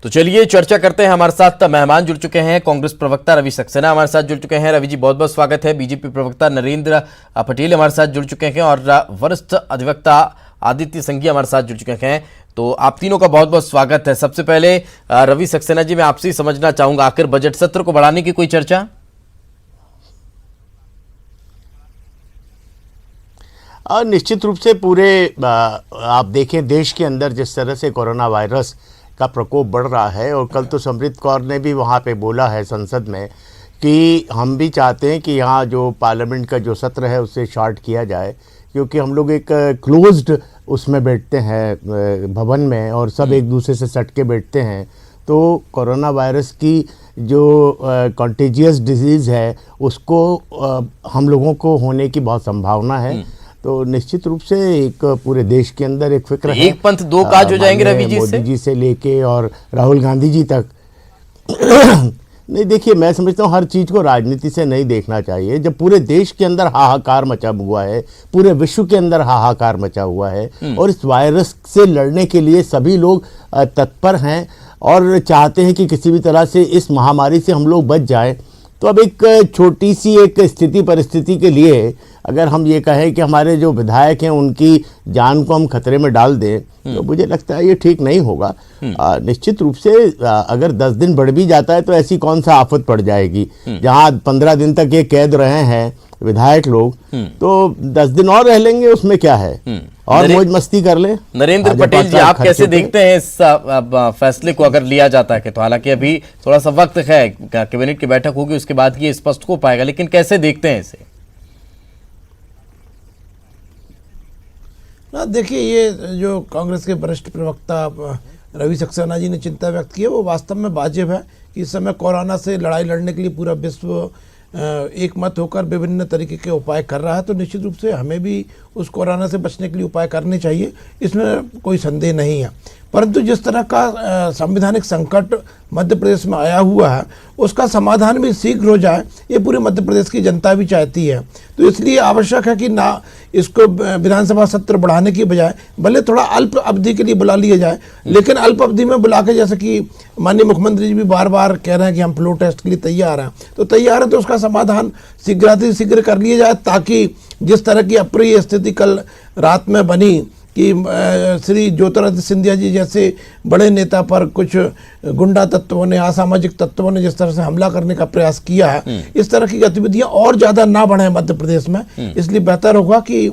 तो चलिए चर्चा करते हैं। हमारे साथ मेहमान जुड़ चुके हैं, कांग्रेस प्रवक्ता रवि सक्सेना हमारे साथ जुड़ चुके हैं। रवि जी बहुत बहुत स्वागत है। बीजेपी प्रवक्ता नरेंद्र पटेल हमारे साथ जुड़ चुके हैं और वरिष्ठ अधिवक्ता आदित्य संघी हमारे साथ जुड़ चुके हैं। तो आप तीनों का बहुत बहुत स्वागत है। सबसे पहले रवि सक्सेना जी, मैं आपसे ही समझना चाहूंगा, आखिर बजट सत्र को बढ़ाने की कोई चर्चा? निश्चित रूप से पूरे आप देखें देश के अंदर जिस तरह से कोरोना वायरस का प्रकोप बढ़ रहा है, और कल तो समृत कौर ने भी वहाँ पे बोला है संसद में कि हम भी चाहते हैं कि यहाँ जो पार्लियामेंट का जो सत्र है उससे शॉर्ट किया जाए, क्योंकि हम लोग एक क्लोज्ड उसमें बैठते हैं भवन में और सब एक दूसरे से सट के बैठते हैं। तो कोरोना वायरस की जो कॉन्टेजियस डिजीज़ है उसको हम लोगों को होने की बहुत संभावना है। तो निश्चित रूप से एक पूरे देश के अंदर एक फिक्र है। एक पंथ दो काज हो जाएंगे रवि जी से? मोदी जी से लेके और राहुल गांधी जी तक नहीं, देखिए मैं समझता हूँ हर चीज़ को राजनीति से नहीं देखना चाहिए। जब पूरे देश के अंदर हाहाकार मचा हुआ है, पूरे विश्व के अंदर हाहाकार मचा हुआ है और इस वायरस से लड़ने के लिए सभी लोग तत्पर हैं और चाहते हैं कि किसी भी तरह से इस महामारी से हम लोग बच जाएं, तो अब एक छोटी सी एक स्थिति परिस्थिति के लिए अगर हम ये कहें कि हमारे जो विधायक हैं उनकी जान को हम खतरे में डाल दें, तो मुझे लगता है ये ठीक नहीं होगा। निश्चित रूप से अगर 10 दिन बढ़ भी जाता है तो ऐसी कौन सा आफत पड़ जाएगी। जहां 15 दिन तक ये कैद रहे हैं विधायक लोग, तो 10 दिन और रह लेंगे, उसमें क्या है, और मौज मस्ती कर ले। नरेंद्र पटेल जी, आप कैसे देखते हैं इस फैसले को अगर लिया जाता है? तो हालांकि अभी थोड़ा सा वक्त है, कैबिनेट की बैठक होगी उसके बाद ये स्पष्ट हो पाएगा, लेकिन कैसे देखते हैं इसे? ना देखिए, ये जो कांग्रेस के वरिष्ठ प्रवक्ता रवि सक्सेना जी ने चिंता व्यक्त की है वो वास्तव में वाजिब है कि इस समय कोरोना से लड़ाई लड़ने के लिए पूरा विश्व एक मत होकर विभिन्न तरीके के उपाय कर रहा है। तो निश्चित रूप से हमें भी उस कोरोना से बचने के लिए उपाय करने चाहिए, इसमें कोई संदेह नहीं है। परंतु जिस तरह का संवैधानिक संकट मध्य प्रदेश में आया हुआ है उसका समाधान भी शीघ्र हो जाए, ये पूरे मध्य प्रदेश की जनता भी चाहती है। तो इसलिए आवश्यक है कि ना इसको विधानसभा सत्र बढ़ाने की बजाय भले थोड़ा अल्प अवधि के लिए बुला लिया जाए, लेकिन अल्प अवधि में बुला के, जैसे कि माननीय मुख्यमंत्री जी भी बार बार कह रहे हैं कि हम फ्लो टेस्ट के लिए तैयार हैं, तो तैयार है तो उसका समाधान शीघ्र कर लिया जाए, ताकि जिस तरह की अप्रिय स्थिति कल रात में बनी कि श्री ज्योतिरादित्य सिंधिया जी जैसे बड़े नेता पर कुछ गुंडा तत्वों ने, असामाजिक तत्वों ने जिस तरह से हमला करने का प्रयास किया है, इस तरह की गतिविधियां और ज़्यादा ना बढ़े मध्य प्रदेश में। इसलिए बेहतर होगा कि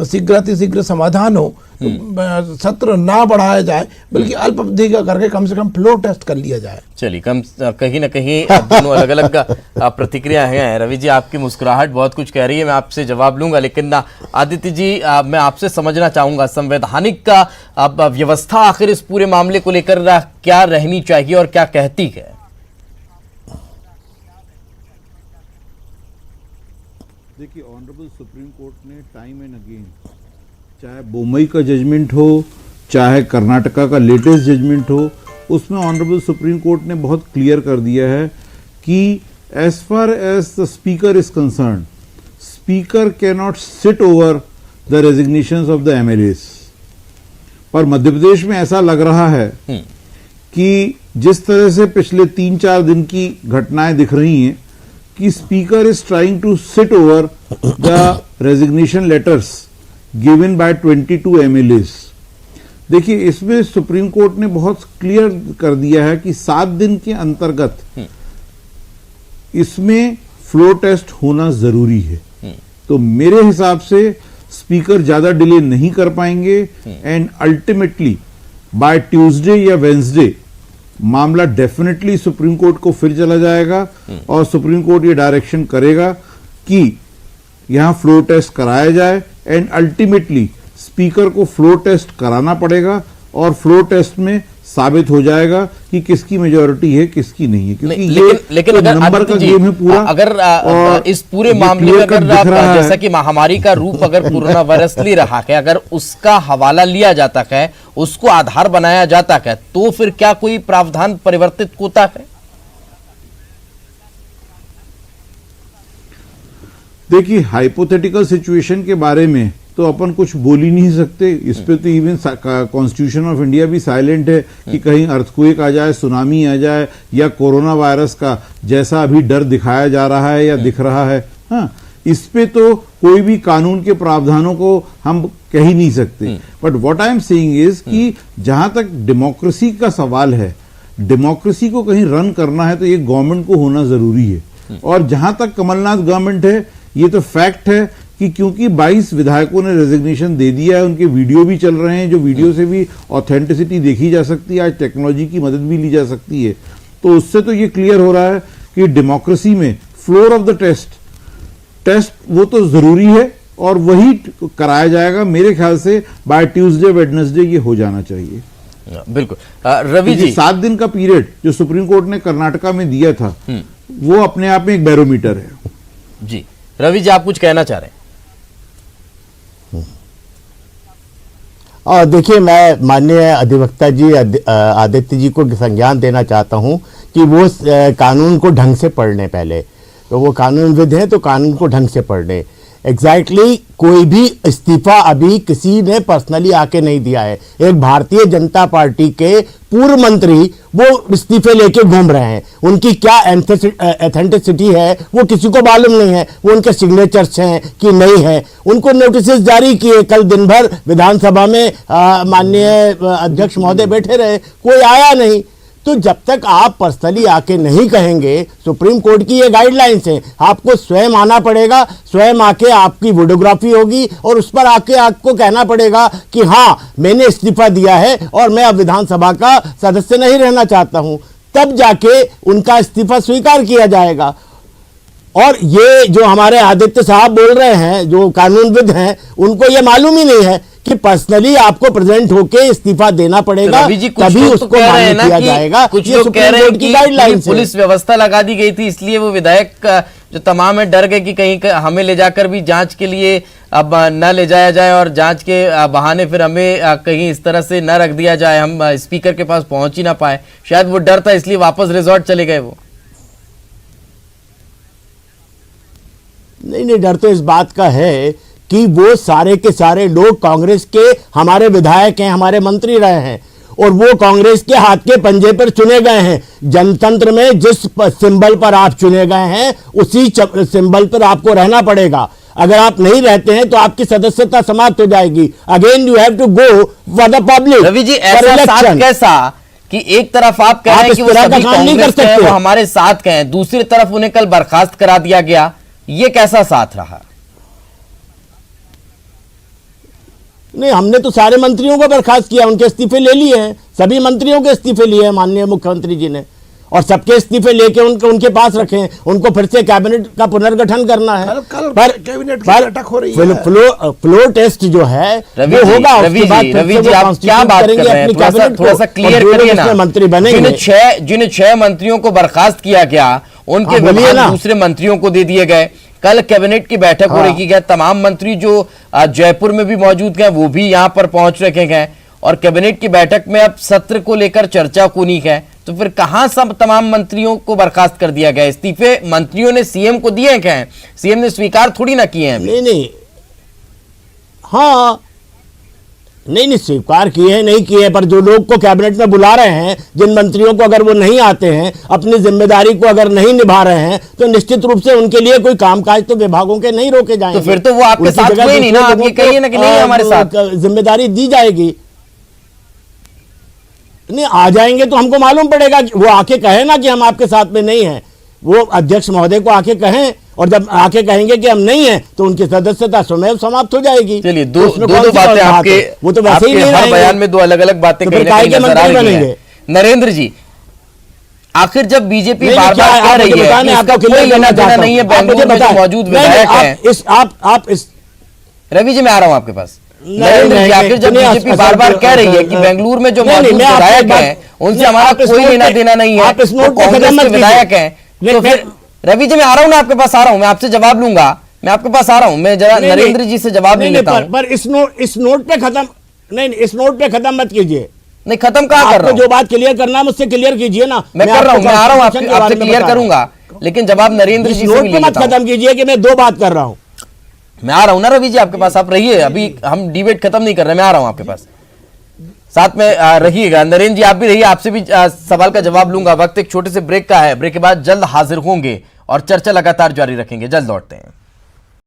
शीघ्र समाधान हो, सत्र ना बढ़ाया जाए बल्कि अल्प अवधि का करके कम से कम फ्लो टेस्ट कर लिया जाए। चलिए, कहीं ना कहीं दोनों अलग अलग प्रतिक्रिया हैं। रवि जी, आपकी मुस्कुराहट बहुत कुछ कह रही है, मैं आपसे जवाब लूंगा, लेकिन आदित्य जी मैं आपसे समझना चाहूंगा संवैधानिक का व्यवस्था आखिर इस पूरे मामले को लेकर क्या रहनी चाहिए और क्या कहती है? देखिए, ऑनरेबल सुप्रीम कोर्ट ने टाइम एंड अगेन, चाहे बोम्बई का जजमेंट हो, चाहे कर्नाटका का लेटेस्ट जजमेंट हो, उसमें ऑनरेबल सुप्रीम कोर्ट ने बहुत क्लियर कर दिया है कि as far as the speaker is concerned, speaker can not sit over the resignations of the MLAs. पर मध्य प्रदेश में ऐसा लग रहा है कि जिस तरह से पिछले 3-4 दिन की घटनाएं दिख रही हैं कि speaker is trying to sit over the resignation letters given by 22 MLAs. देखिए, इसमें सुप्रीम कोर्ट ने बहुत क्लियर कर दिया है कि 7 दिन के अंतर्गत इसमें फ्लो टेस्ट होना जरूरी है। तो मेरे हिसाब से स्पीकर ज्यादा डिले नहीं कर पाएंगे एंड अल्टीमेटली बाय ट्यूसडे या वेंसडे मामला डेफिनेटली सुप्रीम कोर्ट को फिर चला जाएगा और सुप्रीम कोर्ट ये डायरेक्शन करेगा कि यहां फ्लो टेस्ट कराया जाए एंड अल्टीमेटली स्पीकर को फ्लो टेस्ट कराना पड़ेगा और फ्लो टेस्ट में साबित हो जाएगा कि किसकी मेजॉरिटी है किसकी नहीं है, क्योंकि लेकिन अगर नंबर का गेम है पूरा। अगर इस पूरे मामले में अगर जैसा कि महामारी का रूप अगर कोरोना वायरस ले रहा है, अगर उसका हवाला लिया जाता है, उसको आधार बनाया जाता है, तो फिर क्या कोई प्रावधान परिवर्तित होता है? देखिए, हाइपोथेटिकल सिचुएशन के बारे में तो अपन कुछ बोल ही नहीं सकते इस पे। तो इवन कॉन्स्टिट्यूशन ऑफ इंडिया भी साइलेंट है कि कहीं अर्थक्वेक आ जाए, सुनामी आ जाए, या कोरोना वायरस का जैसा अभी डर दिखाया जा रहा है या दिख रहा है। हाँ, इस पे तो कोई भी कानून के प्रावधानों को हम कह ही नहीं सकते। But what I am saying is कि जहां तक डेमोक्रेसी का सवाल है, डेमोक्रेसी को कहीं रन करना है तो ये गवर्नमेंट को होना जरूरी है। और जहां तक कमलनाथ गवर्नमेंट है, ये तो फैक्ट है कि क्योंकि 22 विधायकों ने रेजिग्नेशन दे दिया है, उनके वीडियो भी चल रहे हैं, जो वीडियो से भी ऑथेंटिसिटी देखी जा सकती है, आज टेक्नोलॉजी की मदद भी ली जा सकती है। तो उससे तो ये क्लियर हो रहा है कि डेमोक्रेसी में फ्लोर ऑफ द टेस्ट वो तो जरूरी है और वही कराया जाएगा। मेरे ख्याल से बाय ट्यूसडे वेडनेसडे ये हो जाना चाहिए। बिल्कुल। रवि जी, 7 दिन का पीरियड जो सुप्रीम कोर्ट ने कर्नाटका में दिया था, वो अपने आप में एक बैरोमीटर है। जी रवि जी, आप कुछ कहना चाह रहे हैं? और देखिए, मैं माननीय अधिवक्ता जी आदित्य जी को संज्ञान देना चाहता हूं कि वो कानून को ढंग से पढ़ लें। पहले तो वो कानूनविद हैं, तो कानून को ढंग से पढ़ लें। एग्जैक्टली कोई भी इस्तीफा अभी किसी ने पर्सनली आके नहीं दिया है। एक भारतीय जनता पार्टी के पूर्व मंत्री वो इस्तीफे लेके घूम रहे हैं। उनकी क्या एथेंटिसिटी है वो किसी को मालूम नहीं है। वो उनके सिग्नेचर्स हैं कि नहीं है। उनको नोटिस जारी किए, कल दिन भर विधानसभा में माननीय अध्यक्ष महोदय बैठे रहे, कोई आया नहीं। तो जब तक आप पर्सनली आके नहीं कहेंगे, सुप्रीम कोर्ट की ये गाइडलाइंस है, आपको स्वयं आना पड़ेगा, स्वयं आके आपकी वीडियोग्राफी होगी और उस पर आके आपको कहना पड़ेगा कि हाँ मैंने इस्तीफा दिया है और मैं अब विधानसभा का सदस्य नहीं रहना चाहता हूं। तब जाके उनका इस्तीफा स्वीकार किया जाएगा। और ये जो हमारे आदित्य साहब बोल रहे हैं, जो कानूनविद हैं, उनको ये मालूम ही नहीं है कि पर्सनली आपको प्रेजेंट होके इस्तीफा देना पड़ेगा, तभी उसको मान्य किया जाएगा। कुछ लोग कह रहे हैं कि पुलिस व्यवस्था लगा दी गई थी, इसलिए वो विधायक जो तमाम है डर गए कि कहीं हमें ले जाकर भी जांच के लिए अब न ले जाया जाए और जांच के बहाने फिर हमें कहीं इस तरह से न रख दिया जाए, हम स्पीकर के पास पहुंच ही ना पाए। शायद वो डर था, इसलिए वापस रिजॉर्ट चले गए वो। नहीं, डर तो इस बात का है कि वो सारे के सारे लोग कांग्रेस के हमारे विधायक हैं, हमारे मंत्री रहे हैं और वो कांग्रेस के हाथ के पंजे पर चुने गए हैं। जनतंत्र में जिस सिंबल पर आप चुने गए हैं उसी सिंबल पर आपको रहना पड़ेगा। अगर आप नहीं रहते हैं तो आपकी सदस्यता समाप्त हो जाएगी। Again you have to go for the public. Ravi ji, ऐसा साथ कैसा कि एक तरफ आप कह रहे हैं कि वो सभी कांग्रेस के हैं, वो हमारे साथ के हैं, दूसरी तरफ उन्हें कल बर्खास्त करा दिया गया, ये कैसा साथ रहा? नहीं, हमने तो सारे मंत्रियों को बर्खास्त किया, उनके इस्तीफे ले लिए हैं, सभी मंत्रियों के इस्तीफे लिए हैं माननीय मुख्यमंत्री जी ने, और सबके इस्तीफे लेके उनके पास रखे हैं। उनको फिर से कैबिनेट का पुनर्गठन करना है। पर कैबिनेट की बैठक हो रही है। फ्लो टेस्ट जो है वो होगा। रवि जी, आप क्या बात कर रहे हैं? थोड़ा सा क्लियर करिए ना। मंत्री बनेंगे, जिन्हें 6 मंत्रियों को बर्खास्त किया गया, उनके विभाग दूसरे मंत्रियों को दे दिए गए। कल कैबिनेट की बैठक हो रही है, तमाम मंत्री जो जयपुर में भी मौजूद हैं वो भी यहां पर पहुंच रखे हैं और कैबिनेट की बैठक में अब सत्र को लेकर चर्चा कोनी है। तो फिर कहां सब तमाम मंत्रियों को बर्खास्त कर दिया गया? इस्तीफे मंत्रियों ने सीएम को दिए हैं, सीएम ने स्वीकार थोड़ी ना किए हैं। नहीं, हाँ, नहीं स्वीकार किए नहीं किए, पर जो लोग को कैबिनेट में बुला रहे हैं, जिन मंत्रियों को अगर वो नहीं आते हैं, अपनी जिम्मेदारी को अगर नहीं निभा रहे हैं, तो निश्चित रूप से उनके लिए कोई कामकाज तो विभागों के नहीं रोके जाएंगे। तो फिर तो वो आपके साथ कोई नहीं ना, आप ये कहिए ना कि नहीं हमारे साथ जिम्मेदारी दी जाएगी। नहीं, आ जाएंगे तो हमको मालूम पड़ेगा। वो आके कहे ना कि हम आपके साथ में नहीं हैं, वो अध्यक्ष महोदय को आके कहें, और जब आके कहेंगे कि हम नहीं हैं तो उनकी सदस्यता स्वयं समाप्त हो जाएगी। चलिए, दो बातें आपके, वो तो वैसे ही नहीं हर बयान में दो अलग अलग बातें कहीं ना कहीं नजर आ रही हैं। नरेंद्र जी, आखिर जब बीजेपी बार बार कह रही है कि इसका कोई लेना देना नहीं है बेंगलुरु में जो मौजूद विधायक हैं, रवि जी मैं आ रहा हूं आपके पास। नरेंद्र जी, आखिर जब बीजेपी बार बार कह रही है कि बेंगलुरु में जो मौजूद विधायक हैं उनसे हमारा कोई लेना देना नहीं है, कांग्रेस के विधायक हैं, तो फिर रवि जी मैं आ रहा हूं ना, आपके पास आ रहा हूं, मैं आपसे जवाब लूंगा, मैं आपके पास आ रहा हूं, मैं जरा नरेंद्र जी से जवाब ले लेता हूं। पर इस नोट पे खत्म नहीं, इस नोट पे खत्म मत कीजिए। नहीं, खत्म कहां कर रहा हूं? जो बात क्लियर करना है मुझसे क्लियर कीजिए ना। मैं कर रहा हूं, मैं आ रहा हूं, आपसे क्लियर करूंगा, लेकिन जवाब नरेंद्र जी से मत खत्म कीजिए कि मैं 2 बात कर रहा हूं। मैं आ रहा हूं ना रवि जी आपके पास, आप रहिए, अभी हम डिबेट खत्म नहीं कर रहे, मैं आ रहा हूं आपके पास, साथ में रहिएगा। नरेंद्र जी आप भी रहिए, आपसे भी सवाल का जवाब लूंगा। वक्त एक छोटे से ब्रेक का है, ब्रेक के बाद जल्द हाजिर होंगे और चर्चा लगातार जारी रखेंगे, जल्द लौटते हैं।